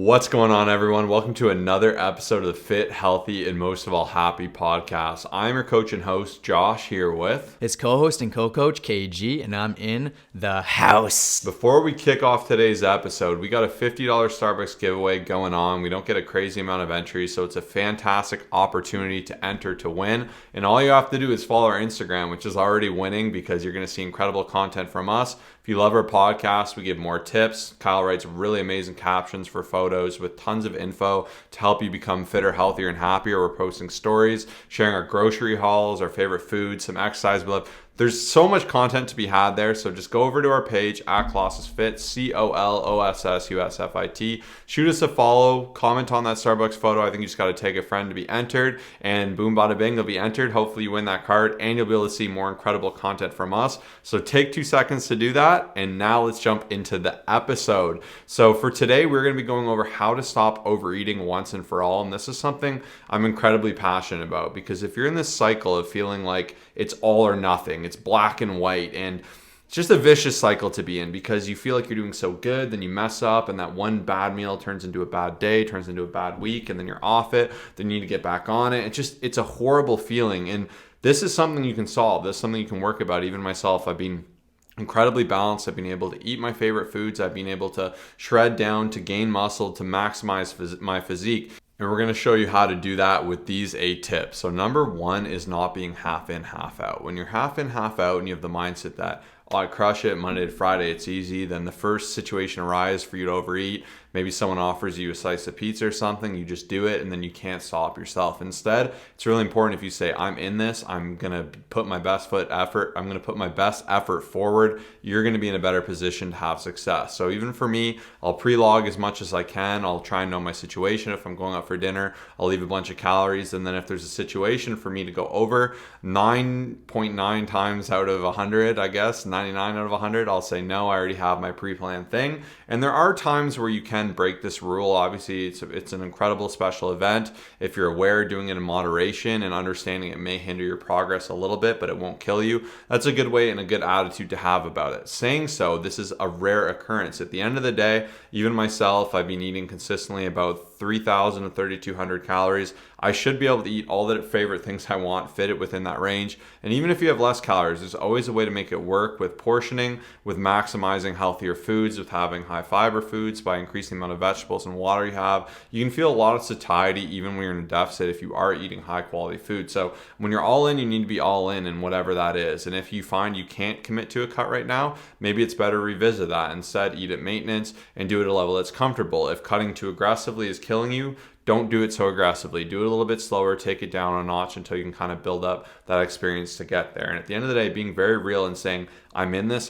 What's going on, everyone? Welcome to another episode of the Fit, Healthy, and most of all, Happy podcast. I'm your coach and host, Josh, here with his co-host and co-coach, KG, and I'm in the house. Before we kick off today's episode, we got a $50 Starbucks giveaway going on. We don't get a crazy amount of entries, so it's a fantastic opportunity to enter to win. And all you have to do is follow our Instagram, which is already winning because you're going to see incredible content from us. If you love our podcast, we give more tips. Kyle writes really amazing captions for photos with tons of info to help you become fitter, healthier, and happier. We're posting stories, sharing our grocery hauls, our favorite foods, some exercise we love. There's so much content to be had there, so just go over to our page at ColossUsFit, COLOSSUSFIT. Shoot us a follow, comment on that Starbucks photo. I think you just got to take a friend to be entered, and boom, bada bing, they'll be entered. Hopefully you win that card, and you'll be able to see more incredible content from us. So take 2 seconds to do that, and now let's jump into the episode. So for today, we're going to be going over how to stop overeating once and for all, and this is something I'm incredibly passionate about, because if you're in this cycle of feeling like it's all or nothing, it's black and white, and it's just a vicious cycle to be in because you feel like you're doing so good, then you mess up, and that one bad meal turns into a bad day, turns into a bad week, and then you're off it, then you need to get back on it. It's a horrible feeling, and this is something you can solve. This is something you can work about. Even myself, I've been incredibly balanced. I've been able to eat my favorite foods. I've been able to shred down, to gain muscle, to maximize my physique. And we're going to show you how to do that with these 8 tips. So number 1 is not being half in, half out. When you're half in, half out, and you have the mindset that, oh, I crush it Monday to Friday, it's easy, then the first situation arises for you to overeat. Maybe someone offers you a slice of pizza or something, you just do it, and then you can't stop yourself. Instead, it's really important if you say, I'm in this, I'm going to put my best effort forward, you're going to be in a better position to have success. So even for me, I'll pre-log as much as I can. I'll try and know my situation. If I'm going out for dinner, I'll leave a bunch of calories. And then if there's a situation for me to go over 9.9 times out of 100, I guess, 99 out of 100, I'll say, no, I already have my pre-planned thing. And there are times where you can break this rule. Obviously, it's an incredible special event. If you're aware, doing it in moderation and understanding it may hinder your progress a little bit, but it won't kill you. That's a good way and a good attitude to have about it. Saying so, this is a rare occurrence. At the end of the day, even myself, I've been eating consistently about 3,000 to 3,200 calories. I should be able to eat all the favorite things I want, fit it within that range. And even if you have less calories, there's always a way to make it work with portioning, with maximizing healthier foods, with having high fiber foods, by increasing the amount of vegetables and water you have. You can feel a lot of satiety even when you're in a deficit if you are eating high quality food. So when you're all in, you need to be all in whatever that is. And if you find you can't commit to a cut right now, maybe it's better to revisit that. Instead, eat at maintenance and do it at a level that's comfortable. If cutting too aggressively is killing you, don't do it so aggressively. Do it a little bit slower, take it down a notch until you can kind of build up that experience to get there. And at the end of the day, being very real and saying, I'm in this,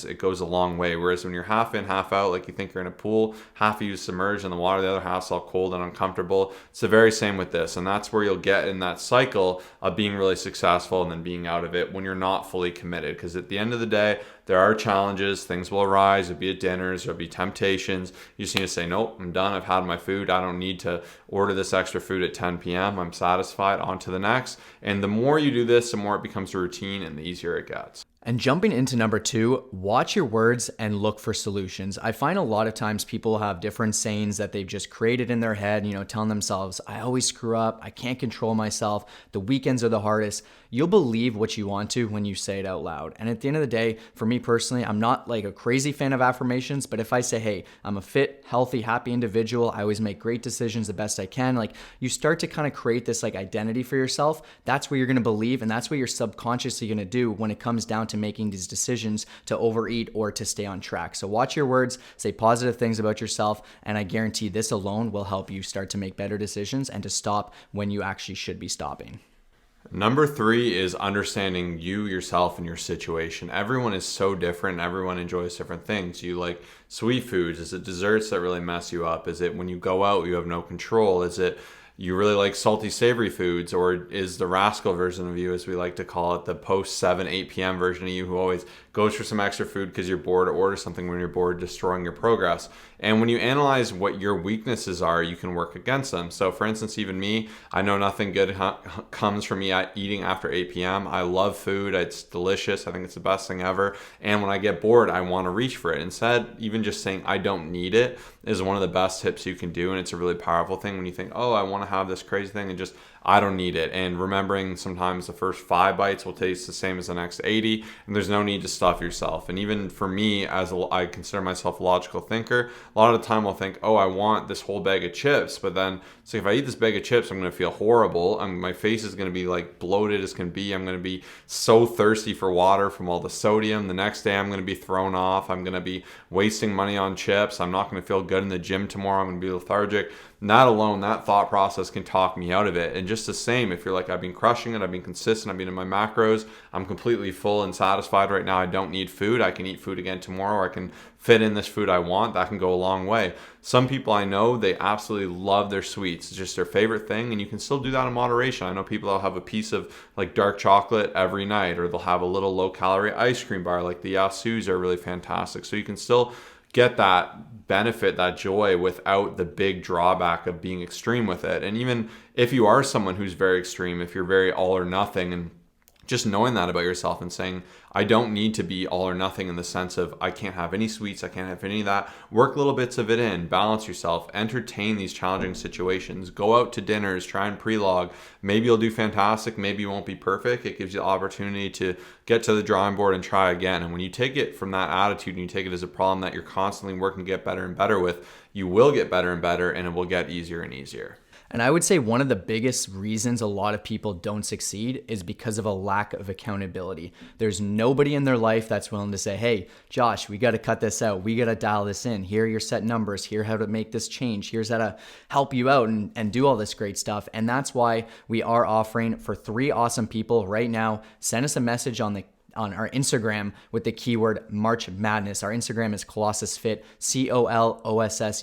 it goes a long way. Whereas when you're half in, half out, like you think you're in a pool, half of you is submerged in the water, the other half's all cold and uncomfortable. It's the very same with this. And that's where you'll get in that cycle of being really successful and then being out of it when you're not fully committed. Because at the end of the day, there are challenges, things will arise, it'll be at dinners, there'll be temptations. You just need to say, nope, I'm done, I've had my food, I don't need to order this extra food at 10 p.m., I'm satisfied, on to the next. And the more you do this, the more it becomes a routine and the easier it gets. And jumping into number 2, watch your words and look for solutions. I find a lot of times people have different sayings that they've just created in their head, telling themselves, I always screw up, I can't control myself, the weekends are the hardest. You'll believe what you want to when you say it out loud. And at the end of the day, for me personally, I'm not like a crazy fan of affirmations, but if I say, hey, I'm a fit, healthy, happy individual, I always make great decisions the best I can, like you start to kind of create this like identity for yourself. That's what you're going to believe, and that's what you're subconsciously going to do when it comes down to making these decisions to overeat or to stay on track. So watch your words, say positive things about yourself, and I guarantee this alone will help you start to make better decisions and to stop when you actually should be stopping. Number 3 is understanding you, yourself, and your situation. Everyone is so different. Everyone enjoys different things. You like sweet foods. Is it desserts that really mess you up? Is it when you go out, you have no control? Is it you really like salty, savory foods, or is the rascal version of you, as we like to call it, the post 7, 8 p.m. version of you who always goes for some extra food because you're bored, or orders something when you're bored, destroying your progress. And when you analyze what your weaknesses are, you can work against them. So for instance, even me, I know nothing good comes from me eating after 8 p.m. I love food. It's delicious. I think it's the best thing ever. And when I get bored, I want to reach for it. Instead, even just saying I don't need it is one of the best tips you can do. And it's a really powerful thing when you think, oh, I want to have this crazy thing, and just, I don't need it. And remembering sometimes the first 5 bites will taste the same as the next 80, and there's no need to stuff yourself. And even for me, I consider myself a logical thinker, a lot of the time I'll think, oh, I want this whole bag of chips, but then it's like, if I eat this bag of chips, I'm going to feel horrible. My face is going to be like bloated as can be. I'm going to be so thirsty for water from all the sodium. The next day I'm going to be thrown off. I'm going to be wasting money on chips. I'm not going to feel good in the gym tomorrow. I'm going to be lethargic. Not alone, that thought process can talk me out of it. And just the same, if you're like, I've been crushing it, I've been consistent, I've been in my macros, I'm completely full and satisfied right now, I don't need food, I can eat food again tomorrow, or I can fit in this food I want, that can go a long way. Some people I know, they absolutely love their sweets. It's just their favorite thing, and you can still do that in moderation. I know people that'll have a piece of like dark chocolate every night, or they'll have a little low calorie ice cream bar, like the Yasus are really fantastic. So you can still get that benefit, that joy, without the big drawback of being extreme with it. And even if you are someone who's very extreme, if you're very all or nothing, and just knowing that about yourself and saying, I don't need to be all or nothing, in the sense of I can't have any sweets, I can't have any of that. Work little bits of it in, balance yourself, entertain these challenging situations, go out to dinners, try and pre-log. Maybe you'll do fantastic, maybe you won't be perfect. It gives you the opportunity to get to the drawing board and try again. And when you take it from that attitude and you take it as a problem that you're constantly working to get better and better with, you will get better and better, and it will get easier and easier. And I would say one of the biggest reasons a lot of people don't succeed is because of a lack of accountability. There's nobody in their life that's willing to say, hey, Josh, we got to cut this out. We got to dial this in. Here are your set numbers. Here how to make this change. Here's how to help you out and do all this great stuff. And that's why we are offering for 3 awesome people right now. Send us a message on our Instagram with the keyword March Madness. Our Instagram is Colossus Fit, COLOSSUSFIT.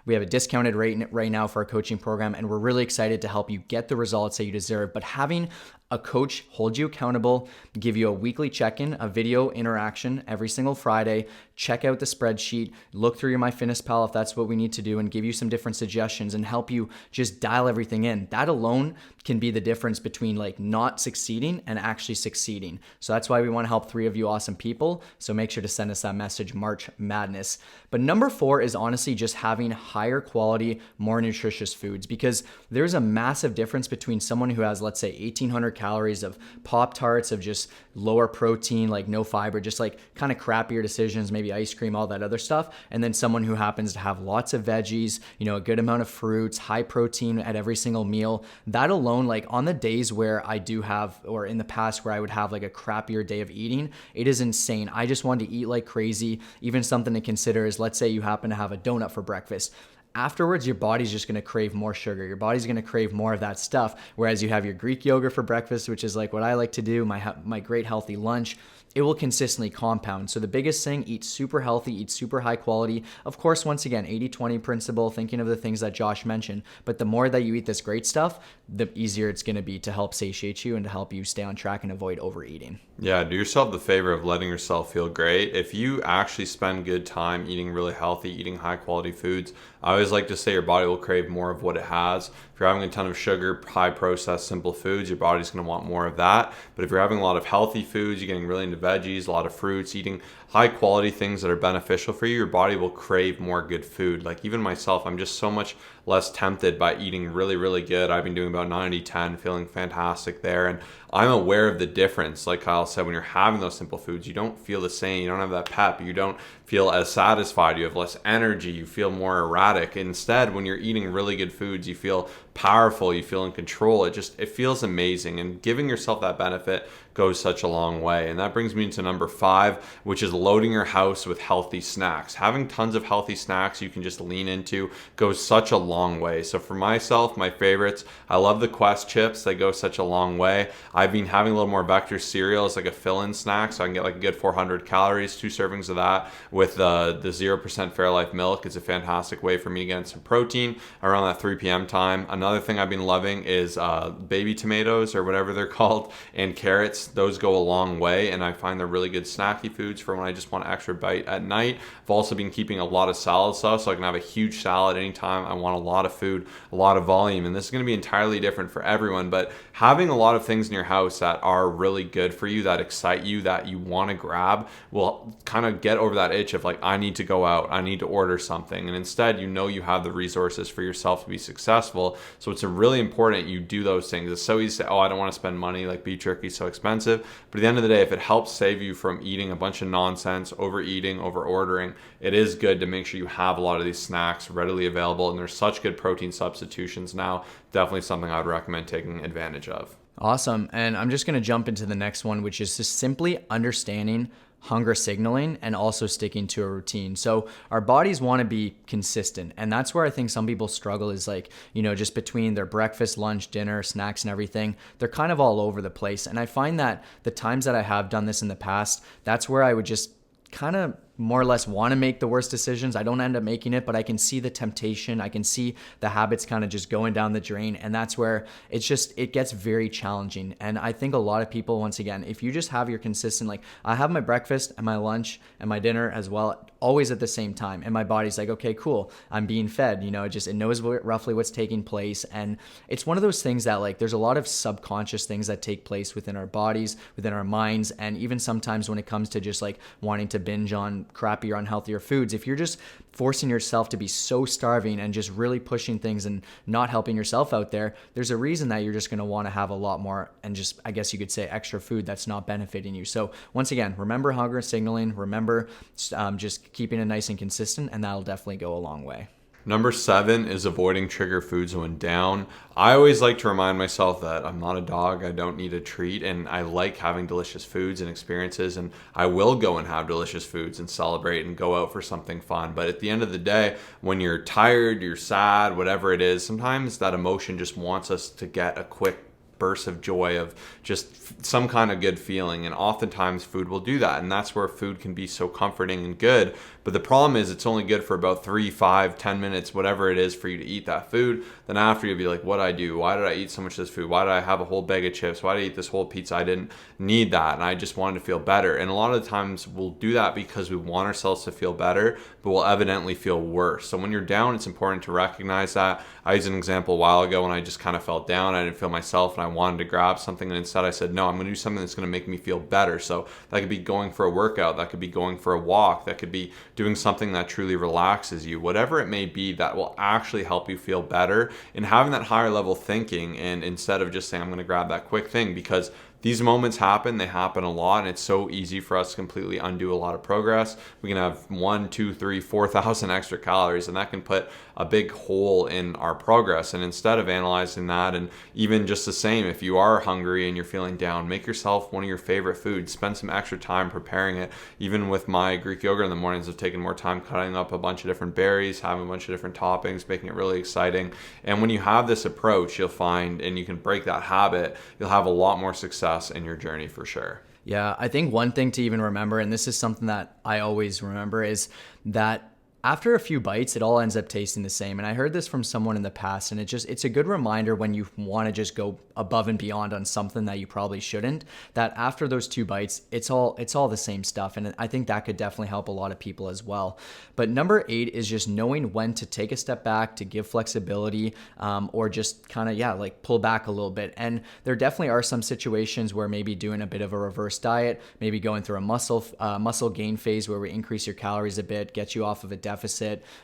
We have a discounted rate right now for our coaching program, and we're really excited to help you get the results that you deserve. But having a coach hold you accountable, give you a weekly check-in, a video interaction every single Friday, check out the spreadsheet, look through your MyFitnessPal if that's what we need to do, and give you some different suggestions and help you just dial everything in. That alone can be the difference between like not succeeding and actually succeeding. So that's why we want to help 3 of you awesome people. So make sure to send us that message, March Madness. But number 4 is honestly just having higher quality, more nutritious foods, because there's a massive difference between someone who has, let's say, 1,800 calories of Pop-Tarts, of just lower protein, like no fiber, just like kind of crappier decisions, maybe ice cream, all that other stuff. And then someone who happens to have lots of veggies, a good amount of fruits, high protein at every single meal. That alone, like on the days where I do have, or in the past where I would have like a crappier day of eating, it is insane. I just want to eat like crazy. Even something to consider is, let's say you happen to have a donut for breakfast. Afterwards, your body's just going to crave more sugar. Your body's going to crave more of that stuff. Whereas you have your Greek yogurt for breakfast, which is like what I like to do, my great healthy lunch, it will consistently compound. So the biggest thing, eat super healthy, eat super high quality. Of course, once again, 80-20 principle, thinking of the things that Josh mentioned. But the more that you eat this great stuff, the easier it's going to be to help satiate you and to help you stay on track and avoid overeating. Yeah, do yourself the favor of letting yourself feel great. If you actually spend good time eating really healthy, eating high quality foods, I always like to say your body will crave more of what it has. If you're having a ton of sugar, high processed, simple foods, your body's going to want more of that. But if you're having a lot of healthy foods, you're getting really into veggies, a lot of fruits, eating high quality things that are beneficial for you, your body will crave more good food. Like even myself, I'm just so much less tempted by eating really, really good. I've been doing about 90-10, feeling fantastic there. And I'm aware of the difference. Like Kyle said, when you're having those simple foods, you don't feel the same. You don't have that pep. You don't feel as satisfied. You have less energy. You feel more erratic. Instead, when you're eating really good foods, you feel powerful. You feel in control. It feels amazing. And giving yourself that benefit goes such a long way. And that brings me into number 5, which is loading your house with healthy snacks. Having tons of healthy snacks you can just lean into goes such a long way. So for myself, my favorites, I love the Quest chips. They go such a long way. I I've been having a little more Vector cereal as like a fill-in snack, so I can get like a good 400 calories, 2 servings of that with the 0% Fairlife milk. It's a fantastic way for me to get some protein around that 3 p.m. time. Another thing I've been loving is baby tomatoes or whatever they're called, and carrots. Those go a long way, and I find they're really good snacky foods for when I just want an extra bite at night. I've also been keeping a lot of salad sauce, so I can have a huge salad anytime I want a lot of food, a lot of volume. And this is going to be entirely different for everyone, but having a lot of things in your house that are really good for you, that excite you, that you want to grab, will kind of get over that itch of like, I need to go out, I need to order something. And instead, you know, you have the resources for yourself to be successful. So it's really important you do those things. It's so easy to say, oh, I don't want to spend money, like beef jerky is so expensive. But at the end of the day, if it helps save you from eating a bunch of nonsense, overeating, over ordering, it is good to make sure you have a lot of these snacks readily available. And there's such good protein substitutions now. Definitely something I would recommend taking advantage of. Awesome. And I'm just going to jump into the next one, which is just simply understanding hunger signaling and also sticking to a routine. So our bodies want to be consistent. And that's where I think some people struggle is like, you know, just between their breakfast, lunch, dinner, snacks, and everything, they're kind of all over the place. And I find that the times that I have done this in the past, that's where I would just kind of more or less want to make the worst decisions. I don't end up making it, but I can see the temptation. I can see the habits kind of just going down the drain. And that's where it gets very challenging. And I think a lot of people, once again, if you just have your consistent, like I have my breakfast and my lunch and my dinner as well, always at the same time. And my body's like, okay, cool. I'm being fed, you know, it knows roughly what's taking place. And it's one of those things that like, there's a lot of subconscious things that take place within our bodies, within our minds. And even sometimes when it comes to just like wanting to binge on crappier, unhealthier foods, if you're just forcing yourself to be so starving and just really pushing things and not helping yourself out there's a reason that you're just going to want to have a lot more and just, I guess you could say, extra food that's not benefiting you. So once again, remember hunger signaling, remember just keeping it nice and consistent, and that'll definitely go a long way. Number 7 is avoiding trigger foods when down. I always like to remind myself that I'm not a dog. I don't need a treat, and I like having delicious foods and experiences, and I will go and have delicious foods and celebrate and go out for something fun. But at the end of the day, when you're tired, you're sad, whatever it is, sometimes that emotion just wants us to get a quick burst of joy, of just some kind of good feeling, and oftentimes food will do that, and that's where food can be so comforting and good. But the problem is it's only good for about 3, 5, 10 minutes, whatever it is for you to eat that food. Then after you'll be like, what did I do? Why did I eat so much of this food? Why did I have a whole bag of chips? Why did I eat this whole pizza? I didn't need that, and I just wanted to feel better. And a lot of the times we'll do that because we want ourselves to feel better, but we'll evidently feel worse. So when you're down, it's important to recognize that. I used an example a while ago when I just kind of felt down. I didn't feel myself, and I wanted to grab something, and instead I said, no, I'm going to do something that's going to make me feel better. So that could be going for a workout, that could be going for a walk, that could be doing something that truly relaxes you, whatever it may be that will actually help you feel better, and having that higher level thinking, and instead of just saying I'm going to grab that quick thing, because these moments happen, they happen a lot, and it's so easy for us to completely undo a lot of progress. We can have 1, 2, 3, 4,000 extra calories, and that can put a big hole in our progress. And instead of analyzing that, and even just the same, if you are hungry and you're feeling down, make yourself one of your favorite foods. Spend some extra time preparing it. Even with my Greek yogurt in the mornings, I've taken more time cutting up a bunch of different berries, having a bunch of different toppings, making it really exciting. And when you have this approach, you'll find, and you can break that habit, you'll have a lot more success in your journey for sure. Yeah, I think one thing to even remember, and this is something that I always remember, is that after a few bites, it all ends up tasting the same. And I heard this from someone in the past, and it's a good reminder when you want to just go above and beyond on something that you probably shouldn't, that after those 2 bites, it's all the same stuff. And I think that could definitely help a lot of people as well. But number 8 is just knowing when to take a step back, to give flexibility, or just kind of, like pull back a little bit. And there definitely are some situations where maybe doing a bit of a reverse diet, maybe going through a muscle gain phase where we increase your calories a bit, get you off of a deficit,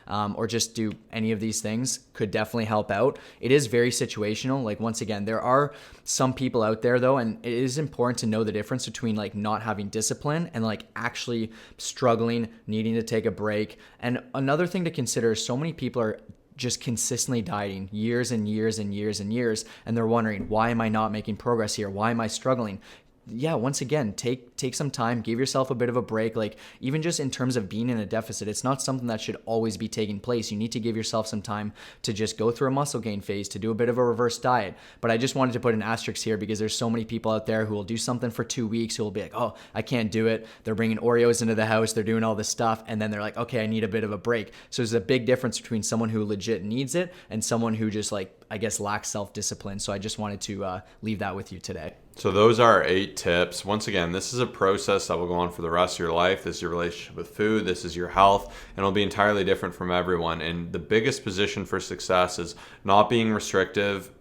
or just do any of these things could definitely help out. It is very situational. Like, once again, there are some people out there though, and it is important to know the difference between like not having discipline and like actually struggling, needing to take a break. And another thing to consider is so many people are just consistently dieting years and years and years and years, and they're wondering, why am I not making progress here? Why am I struggling? yeah, once again, take some time, give yourself a bit of a break. Like, even just in terms of being in a deficit, it's not something that should always be taking place. You need to give yourself some time to just go through a muscle gain phase, to do a bit of a reverse diet. But I just wanted to put an asterisk here because there's so many people out there who will do something for 2 weeks, who will be like, oh, I can't do it. They're bringing Oreos into the house, they're doing all this stuff, and then they're like, okay, I need a bit of a break. So there's a big difference between someone who legit needs it and someone who just, like, I guess, lacks self-discipline. So I just wanted to leave that with you today. So those are our 8 tips. Once again, this is a process that will go on for the rest of your life. This is your relationship with food. This is your health, and it'll be entirely different from everyone. And the biggest position for success is not being restrictive,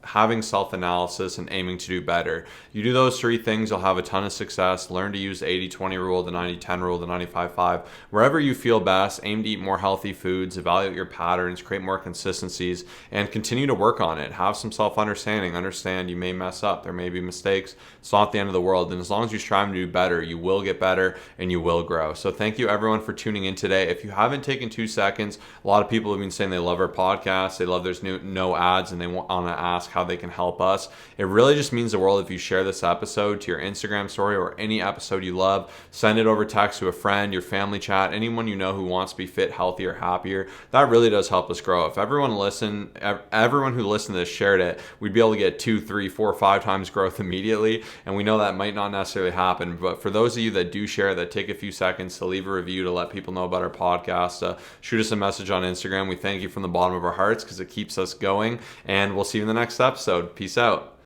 having self-analysis, and aiming to do better. You do those 3 things, you'll have a ton of success. Learn to use the 80-20 rule, the 90-10 rule, the 95-5. Wherever you feel best, aim to eat more healthy foods, evaluate your patterns, create more consistencies, and continue to work on it. Have some self-understanding. Understand you may mess up. There may be mistakes. It's not the end of the world. And as long as you strive to do better, you will get better and you will grow. So thank you everyone for tuning in today. If you haven't taken 2 seconds, a lot of people have been saying they love our podcast. They love there's no ads, and they want to ask how they can help us. It really just means the world if you share this episode to your Instagram story or any episode you love. Send it over text to a friend, your family chat, anyone you know who wants to be fit, healthier, happier. That really does help us grow. If everyone who listened to this shared it, we'd be able to get 2, 3, 4, 5 times growth immediately. And we know that might not necessarily happen. But for those of you that do share, that take a few seconds to leave a review to let people know about our podcast, shoot us a message on Instagram. We thank you from the bottom of our hearts because it keeps us going. And we'll see you in the next episode. Peace out.